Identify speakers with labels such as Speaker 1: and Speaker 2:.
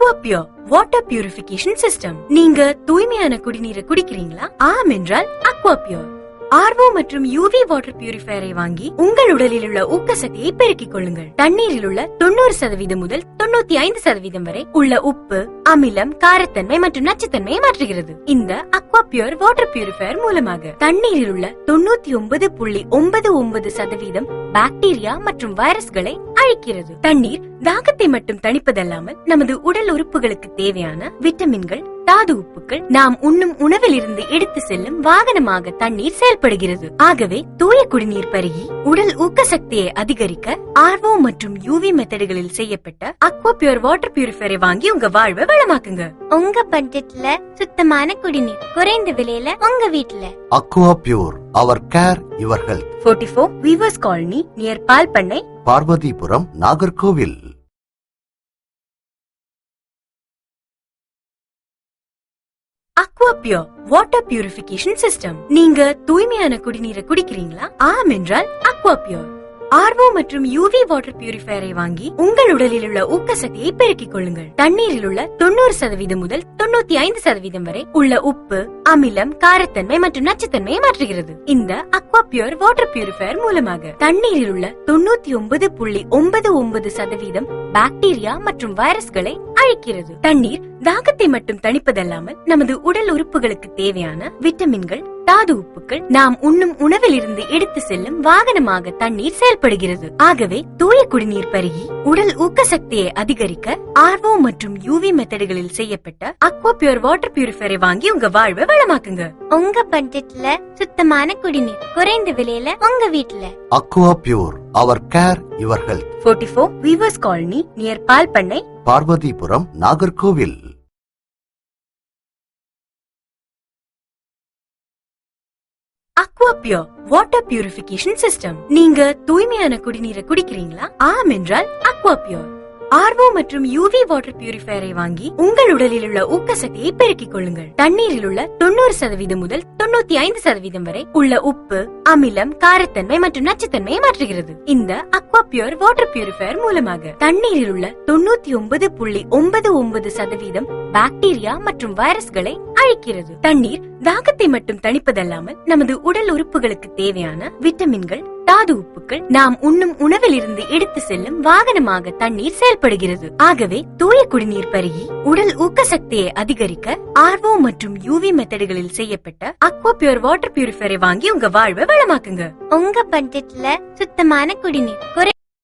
Speaker 1: அக்வாபியூர் water purification system. நீங்க தூய்மையான குடிநீரை குடிக்கிறீங்களா? ஆம் என்றால் அக்வாபியூர். ஆர்ஓ மற்றும் யூவி வாட்டர் பியூரிஃபையரை வாங்கி உங்கள் உடலில் உள்ள ஊக்கசக்தியை பெருக்கிக் கொள்ளுங்கள். தண்ணீரில் உள்ள 90% முதல் 95% வரை உள்ள உப்பு, அமிலம், காரத்தன்மை மற்றும் நச்சுத்தன்மையை மாற்றுகிறது. இந்த அக்வாபியூர் வாட்டர் பியூரிஃபையர் மூலமாக தண்ணீரில் உள்ள 99.99% பாக்டீரியா மற்றும் வைரஸ்களை அழிக்கிறது. தண்ணீர் தாகத்தை மட்டும் தணிப்பதல்லாமல் நமது உடல் உறுப்புகளுக்கு தேவையான விட்டமின்கள், தாது உப்புக்கள் நாம் உண்ணும் உணவில் இருந்து எடுத்து செல்லும் வாகனமாக தண்ணீர் செயல்படுகிறது. ஆகவே தூய குடிநீர் பருகி உடல் ஊக்க சக்தியை அதிகரிக்க ஆர்ஓ மற்றும் யூவி மெத்தடுகளில் செய்யப்பட்ட அக்வாபியூர் வாட்டர் பியூரிஃபையரை வாங்கி உங்க வாழ்வை வளமாக்குங்க.
Speaker 2: உங்க பட்ஜெட்ல சுத்தமான குடிநீர் குறைந்த விலையில உங்க வீட்டுல.
Speaker 3: Aquapure our care your health.
Speaker 1: 44 weavers colony near பால் பண்ணை,
Speaker 3: Parvathipuram, Nagercoil.
Speaker 1: Aquapure water purification system. நீங்க தூய்மையான குடிநீரை குடிக்கிறீங்களா? ஆம் என்றால் அக்வாபியூர். ஆர்ஓ மற்றும் யூவி வாட்டர் பியூரிஃபையரை வாங்கி உங்கள் உடலில் உள்ள ஊக்கசக்தியை பெருக்கிக் கொள்ளுங்கள். தண்ணீரில் உள்ள 90% முதல் 95% வரை உள்ள உப்பு, அமிலம், காரத்தன்மை மற்றும் நச்சுத்தன்மையை மாற்றுகிறது. இந்த அக்வாபியூர் வாட்டர் பியூரிஃபையர் மூலமாக தண்ணீரில் உள்ள 99.99% பாக்டீரியா மற்றும் வைரஸ்களை அழிக்கிறது. தண்ணீர் தாகத்தை மட்டும் தணிப்பதல்லாமல் நமது உடல் உறுப்புகளுக்கு தேவையான விட்டமின்கள், தாது உப்புக்கள் நாம் உண்ணும் உணவில் இருந்து எடுத்து செல்லும் வாகனமாக தண்ணீர் செயல்படுகிறது. ஆகவே தூய குடிநீர் பருகி உடல் ஊக்க சக்தியை அதிகரிக்க ஆர்ஓ மற்றும் யூவி மெத்தடுகளில் செய்யப்பட்ட அக்வாபியூர் வாட்டர் பியூரிஃபையரை வாங்கி உங்க வாழ்வை வளமாக்குங்க.
Speaker 2: உங்க பட்ஜெட்ல சுத்தமான குடிநீர் குறைந்த விலையில உங்க வீட்டுல.
Speaker 3: Aquapure our care your health.
Speaker 1: 44 weavers colony near பால் பண்ணை,
Speaker 3: Parvathipuram, Nagercoil.
Speaker 1: Aquapure water purification system. நீங்க தூய்மையான குடிநீரை குடிக்கிறீங்களா? ஆம் என்றால் அக்வாபியூர். ஆர்ஓ மற்றும் யூவி வாட்டர் பியூரிஃபையரை வாங்கி உங்கள் உடலில் உள்ள ஊக்கசக்தியை பெருக்கிக் கொள்ளுங்கள். தண்ணீரில் உள்ள 90% முதல் 95% வரை உள்ள உப்பு, அமிலம், காரத்தன்மை மற்றும் நச்சுத்தன்மையை மாற்றுகிறது. இந்த அக்வாபியூர் வாட்டர் பியூரிஃபையர் மூலமாக தண்ணீரில் உள்ள 99.99% பாக்டீரியா மற்றும் வைரஸ்களை அழிக்கிறது. தண்ணீர் தாகத்தை மட்டும் தணிப்பதல்லாமல் நமது உடல் உறுப்புகளுக்கு தேவையான விட்டமின்கள், தாது உப்புக்கள் நாம் உண்ணும் உணவில் இருந்து எடுத்து செல்லும் வாகனமாக தண்ணீர் செயல்படுகிறது. ஆகவே தூய குடிநீர் பருகி உடல் ஊக்க சக்தியை அதிகரிக்க ஆர்ஓ மற்றும் யூவி மெத்தடுகளில் செய்யப்பட்ட அக்வாபியூர் வாட்டர் பியூரிஃபையரை வாங்கி உங்க வாழ்வை வளமாக்குங்க.
Speaker 2: உங்க பட்ஜெட்ல சுத்தமான குடிநீர் குறைந்த